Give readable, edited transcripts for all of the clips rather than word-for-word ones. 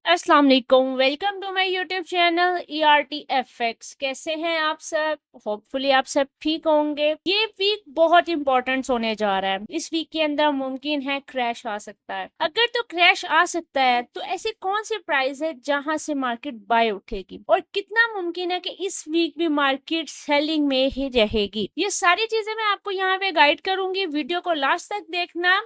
अस्सलाम वालेकुम, welcome to my YouTube channel ERTFX। कैसे हैं आप सब? होपफुली आप सब ठीक होंगे। ये वीक बहुत इंपॉर्टेंट होने जा रहा है। इस वीक के अंदर मुमकिन है क्रैश आ सकता है। अगर तो क्रैश आ सकता है तो ऐसी कौन सी प्राइस है जहां से मार्केट बाय उठेगी, और कितना मुमकिन है कि इस वीक भी मार्केट सेलिंग में ही रहेगी। ये सारी चीजें मैं आपको यहाँ पे गाइड करूंगी। वीडियो को लास्ट तक देखना।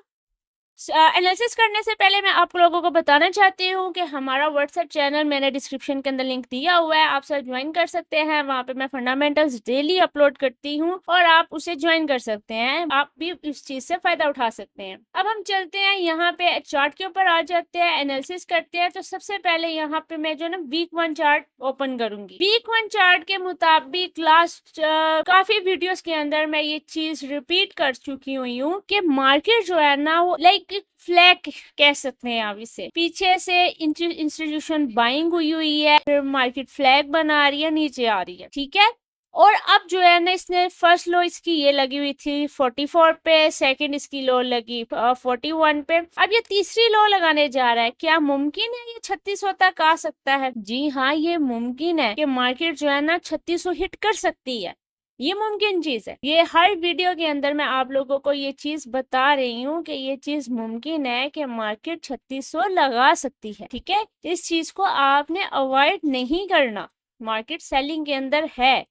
एनालिसिस करने से पहले मैं आप लोगों को बताना चाहती हूँ कि हमारा व्हाट्सएप चैनल मैंने डिस्क्रिप्शन के अंदर लिंक दिया हुआ है, आप सब ज्वाइन कर सकते हैं। वहाँ पे मैं फंडामेंटल्स डेली अपलोड करती हूँ और आप उसे ज्वाइन कर सकते हैं। आप भी इस चीज से फायदा उठा सकते हैं। अब हम चलते हैं यहाँ पे चार्ट के ऊपर आ जाते हैं, एनालिसिस करते हैं। तो सबसे पहले यहाँ पे मैं जो ना वीक 1 चार्ट ओपन करूंगी। वीक 1 चार्ट के मुताबिक लास्ट काफी वीडियोस के अंदर मैं ये चीज रिपीट कर चुकी हुई हूँ कि मार्केट जो है ना वो लाइक फ्लैग कह सकते हैं आप इसे। पीछे से इंस्टीट्यूशन बाइंग हुई है, फिर मार्केट फ्लैग बना रही है, नीचे आ रही है, ठीक है। और अब जो है ना इसने फर्स्ट लो इसकी ये लगी हुई थी 44 पे, सेकंड इसकी लो लगी 41 पे। अब ये तीसरी लो लगाने जा रहा है। क्या मुमकिन है ये 3600 तक आ सकता है? जी हाँ, ये मुमकिन है कि मार्केट जो है ना 3600 हिट कर सकती है। ये मुमकिन चीज है। ये हर वीडियो के अंदर मैं आप लोगों को ये चीज बता रही हूँ कि ये चीज मुमकिन है कि मार्केट 3600 लगा सकती है, ठीक है। इस चीज को आपने अवॉइड नहीं करना। मार्केट सेलिंग के अंदर है,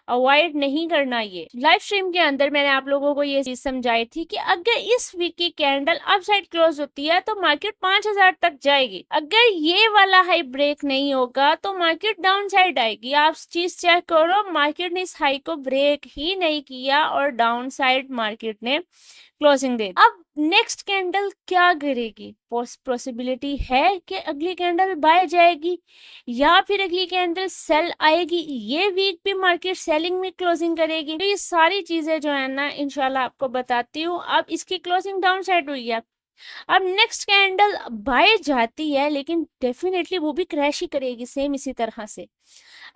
अवॉइड नहीं करना। ये लाइव स्ट्रीम के अंदर मैंने आप लोगों को ये चीज समझाई थी कि अगर इस वीक की कैंडल अपसाइड क्लोज होती है तो मार्केट 5000 तक जाएगी। अगर ये वाला हाई ब्रेक नहीं होगा तो मार्केट डाउन साइड आएगी। आप चीज चेक करो, मार्केट ने इस हाई को ब्रेक ही नहीं किया और डाउन साइड मार्केट ने क्लोजिंग दे। अब नेक्स्ट कैंडल क्या करेगी? पॉसिबिलिटी है कि अगली कैंडल बाय जाएगी या फिर अगली कैंडल सेल आएगी। ये वीक भी मार्केट सेलिंग में क्लोजिंग करेगी। तो ये सारी चीजें जो है ना इंशाल्लाह आपको बताती हूँ। अब इसकी क्लोजिंग डाउन साइड हुई है। अब नेक्स्ट कैंडल बाय जाती है, लेकिन डेफिनेटली वो भी क्रैश ही करेगी सेम इसी तरह से।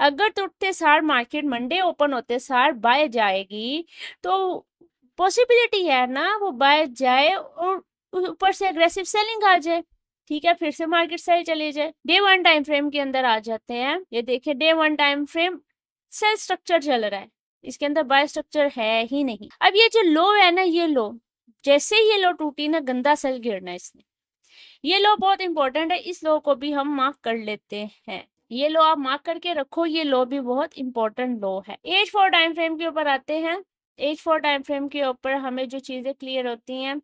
अगर टूटते सार मार्केट मंडे ओपन होते सार बाय जाएगी तो पॉसिबिलिटी है ना वो बाय जाए और ऊपर से अग्रेसिव सेलिंग आ जाए, ठीक है। फिर से मार्केट सेल चले जाए। डे 1 टाइम फ्रेम के अंदर आ जाते हैं। ये देखिए, day 1 time frame sell structure चल रहा है, इसके अंदर बाय स्ट्रक्चर है ही नहीं। अब ये जो लो है ना, ये लो जैसे ये लो टूटी ना, गंदा सेल गिरना इसने। ये लो बहुत इंपॉर्टेंट है, इस लो को भी हम मार्क कर लेते हैं। ये लो आप मार्क करके रखो, ये लो भी बहुत इंपॉर्टेंट लो है। एज 4 टाइम फ्रेम के ऊपर आते हैं। एज 4 टाइम फ्रेम के ऊपर हमें जो चीजें क्लियर होती हैं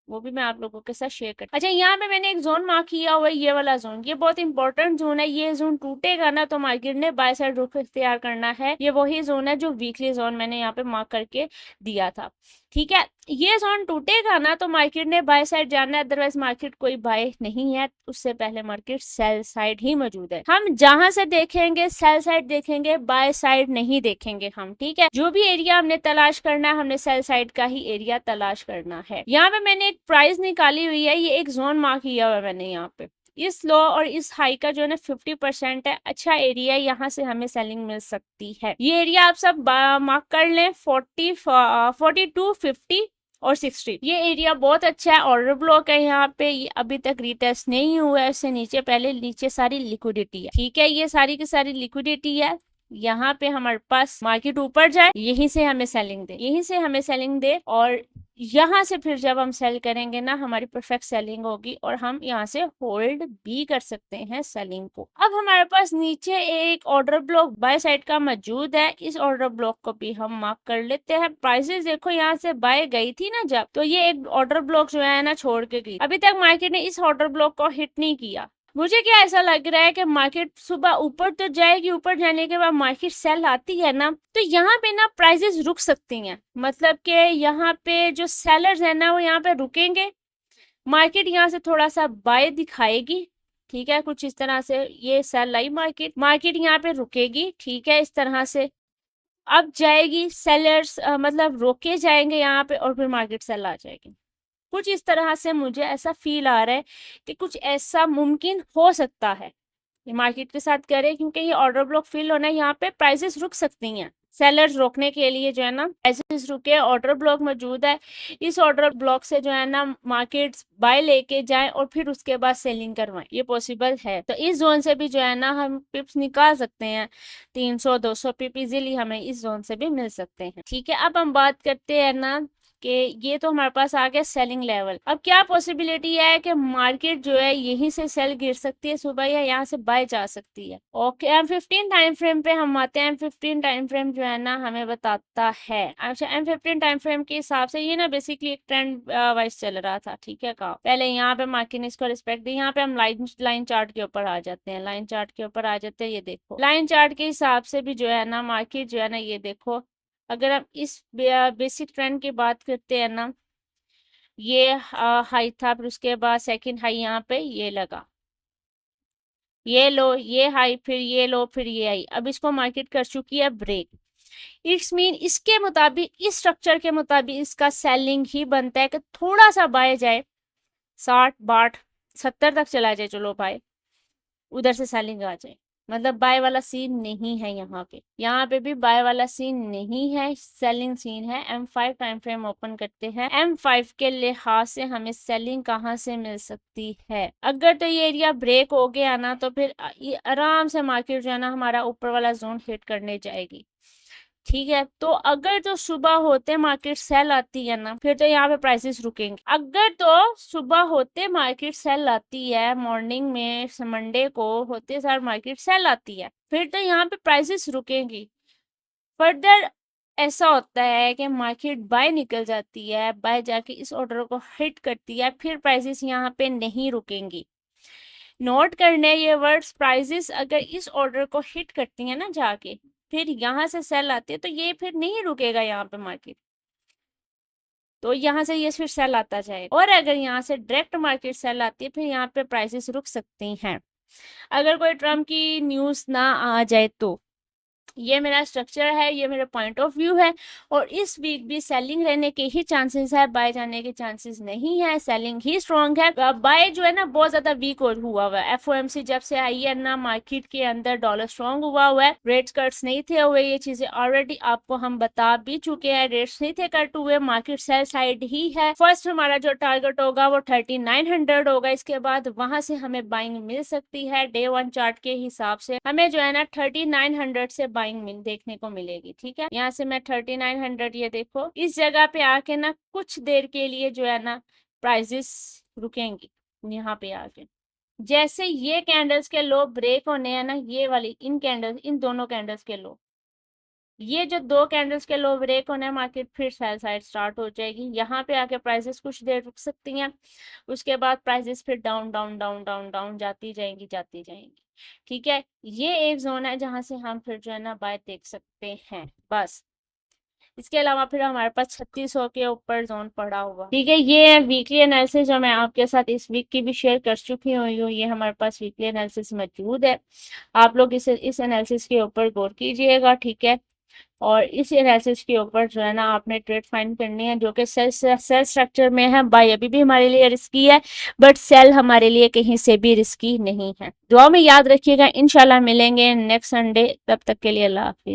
वो भी मैं आप लोगों के साथ शेयर कर। अच्छा, यहाँ पे मैंने एक जोन मार्क किया हुआ है, ये वाला जोन, ये बहुत इंपॉर्टेंट जोन है। ये जोन टूटेगा ना तो मार्केट ने बाय साइड रुख इख्तियार करना है। ये वही जोन है जो वीकली जोन मैंने यहाँ पे मार्क करके दिया था, ठीक है। ये जोन टूटेगा ना तो मार्केट ने बाय साइड जाना है, अदरवाइज मार्केट कोई बाय नहीं है। उससे पहले मार्केट सेल साइड ही मौजूद है। हम जहां से देखेंगे सेल साइड देखेंगे, बाय साइड नहीं देखेंगे हम, ठीक है। जो भी एरिया हमने तलाश करना है, हमने सेल साइड का ही एरिया तलाश करना है। यहाँ पे मैंने एक प्राइस निकाली हुई है, ये एक जोन मार्क किया हुआ है मैंने यहाँ पे। इस लो और इस हाई का जो है ना 50% है, अच्छा एरिया, यहाँ से हमें सेलिंग मिल सकती है। ये एरिया आप सब मार्क कर लें, 42, 50 और 60। ये एरिया बहुत अच्छा है। ऑर्डर ब्लॉक है यहाँ पे, ये अभी तक रिटेस्ट नहीं हुआ है। इससे नीचे पहले नीचे सारी लिक्विडिटी है, ठीक है। ये सारी की सारी लिक्विडिटी है। यहाँ पे हमारे पास मार्केट ऊपर जाए, यहीं से हमें सेलिंग दे, यहीं से हमें सेलिंग दे, और यहाँ से फिर जब हम सेल करेंगे ना हमारी परफेक्ट सेलिंग होगी और हम यहाँ से होल्ड भी कर सकते हैं सेलिंग को। अब हमारे पास नीचे एक ऑर्डर ब्लॉक बाय साइड का मौजूद है, इस ऑर्डर ब्लॉक को भी हम मार्क कर लेते हैं। प्राइसेस देखो, यहाँ से बाय गई थी ना जब, तो ये एक ऑर्डर ब्लॉक जो है ना छोड़ के गई। अभी तक मार्केट ने इस ऑर्डर ब्लॉक को हिट नहीं किया। मुझे क्या ऐसा लग रहा है कि मार्केट सुबह ऊपर तो जाएगी, ऊपर जाने के बाद मार्केट सेल आती है ना तो यहाँ पे ना प्राइसेस रुक सकती हैं। मतलब कि यहाँ पे जो सेलर्स है ना वो यहाँ पे रुकेंगे, मार्केट यहाँ से थोड़ा सा बाय दिखाएगी, ठीक है। कुछ इस तरह से ये सेल आई मार्केट, मार्केट यहाँ पे रुकेगी, ठीक है, इस तरह से। अब जाएगी सेलर्स, मतलब रोके जाएंगे यहाँ पे और फिर मार्केट सेल आ जाएगी। कुछ इस तरह से मुझे ऐसा फील आ रहा है कि कुछ ऐसा मुमकिन हो सकता है ये मार्केट के साथ करे, क्योंकि ये ऑर्डर ब्लॉक फिल होना है, यहाँ पे प्राइसेस रुक सकती हैं। सेलर्स रोकने के लिए जो है ना प्राइसेस रुके, ऑर्डर ब्लॉक मौजूद है, इस ऑर्डर ब्लॉक से जो है ना मार्केट्स बाय लेके जाएं और फिर उसके बाद सेलिंग करवाएं, ये पॉसिबल है। तो इस जोन से भी जो है ना हम पिप्स निकाल सकते हैं, 300-200 पिप इजीली हमें इस जोन से भी मिल सकते हैं। ठीक है, अब हम बात करते हैं ना कि ये तो हमारे पास आ गया सेलिंग लेवल। अब क्या पॉसिबिलिटी है कि मार्केट जो है यहीं से सेल गिर सकती है सुबह, या यहाँ से बाय जा सकती है। ओके, M15 टाइम फ्रेम पे हम आते हैं। M15 टाइम फ्रेम जो है ना हमें बताता है, अच्छा M15 टाइम फ्रेम के हिसाब से ये ना बेसिकली एक ट्रेंड वाइज चल रहा था। ठीक है, का पहले यहाँ पे मार्केट ने इसको रिस्पेक्ट दी। यहाँ पे हम लाइन चार्ट के ऊपर आ जाते हैं, लाइन चार्ट के ऊपर आ जाते हैं। ये देखो लाइन चार्ट के हिसाब से भी जो है ना मार्केट जो है ना, ये देखो अगर हम इस बेसिक ट्रेंड की बात करते हैं ना, ये हाई था, फिर उसके बाद सेकंड हाई यहाँ पे ये लगा, ये लो, ये हाई, फिर ये लो, फिर ये आई। अब इसको मार्केट कर चुकी है ब्रेक। इट्स मीन इसके मुताबिक, इस स्ट्रक्चर के मुताबिक इसका सेलिंग ही बनता है कि थोड़ा सा बाय जाए, 60 62 70 तक चला जाए, चलो बाय, उधर से सेलिंग आ जाए। मतलब बाय वाला सीन नहीं है यहाँ पे भी बाय वाला सीन नहीं है, सेलिंग सीन है। M5 टाइम फ्रेम ओपन करते हैं। M5 के लिहाज से हमें सेलिंग कहाँ से मिल सकती है? अगर तो ये एरिया ब्रेक हो गया ना, तो फिर ये आराम से मार्केट जो है ना हमारा ऊपर वाला जोन हिट करने जाएगी। ठीक है, तो अगर तो सुबह होते मार्केट सेल आती है ना, फिर तो यहाँ पे प्राइसेस रुकेंगे। अगर तो सुबह होते मार्केट सेल आती है, मॉर्निंग में मंडे को होते सार मार्केट सेल आती है, फिर तो यहाँ पे प्राइसेस रुकेंगी। फर्दर ऐसा होता है कि मार्केट बाय निकल जाती है, बाय जाके इस ऑर्डर को हिट करती है, फिर प्राइसेस यहाँ पे नहीं रुकेंगी। नोट करने ये वर्ड्स, प्राइसेस अगर इस ऑर्डर को हिट करती है ना जाके, फिर यहाँ से सेल आती है, तो ये फिर नहीं रुकेगा यहाँ पे मार्केट, तो यहाँ से ये फिर सेल आता जाए। और अगर यहाँ से डायरेक्ट मार्केट सेल आती है, फिर यहाँ पे प्राइसेस रुक सकती हैं, अगर कोई ट्रम्प की न्यूज़ ना आ जाए तो। ये मेरा स्ट्रक्चर है, ये मेरा पॉइंट ऑफ व्यू है। और इस वीक भी सेलिंग रहने के ही चांसेस है, बाय जाने के चांसेस नहीं है, सेलिंग ही स्ट्रॉन्ग है। बाय जो है ना बहुत ज्यादा वीक हुआ हुआ है। FOMC जब से आई है ना, मार्केट के अंदर डॉलर स्ट्रॉन्ग हुआ है, रेट कट्स नहीं थे हुए, ये चीजें ऑलरेडी आपको हम बता भी चुके हैं, रेट्स नहीं थे कट हुए, मार्केट सेल साइड ही है। फर्स्ट हमारा जो टारगेट होगा वो 3900 होगा, इसके बाद वहां से हमें बाइंग मिल सकती है। डे 1 चार्ट के हिसाब से हमें जो है ना 3900 से बाइंग देखने को मिलेगी। ठीक है, यहाँ से मैं 3900, ये देखो इस जगह पे आके ना कुछ देर के लिए जो है ना प्राइसेस रुकेंगी। यहाँ पे आके जैसे ये कैंडल्स के लो ब्रेक होने हैं ना, ये वाली इन कैंडल्स, इन दोनों कैंडल्स के लो, ये जो दो कैंडल्स के लो ब्रेक होने, मार्केट फिर सेल साइड स्टार्ट हो जाएगी। यहाँ पे आके प्राइसेस कुछ देर रुक सकती हैं, उसके बाद प्राइसेस फिर down down down down down जाती जाएंगी, जाती जाएंगी। ठीक है, ये एक जोन है जहां से हम फिर जो है ना बाय देख सकते हैं बस। इसके अलावा फिर हमारे पास 3600 के ऊपर जोन पड़ा हुआ। ठीक है, ये वीकली एनालिसिस जो मैं आपके साथ इस वीक की भी शेयर कर चुकी हूँ, ये हमारे पास वीकली एनालिसिस मौजूद है। आप लोग इस एनालिसिस के ऊपर गौर कीजिएगा। ठीक है, और इस एनालिसिस के ऊपर जो है ना आपने ट्रेड फाइंड करनी है, जो कि सेल स्ट्रक्चर में है। बाय अभी भी हमारे लिए रिस्की है, बट सेल हमारे लिए कहीं से भी रिस्की नहीं है। दुआ में याद रखिएगा, इंशाल्लाह मिलेंगे नेक्स्ट संडे, तब तक के लिए अल्लाह हाफिज।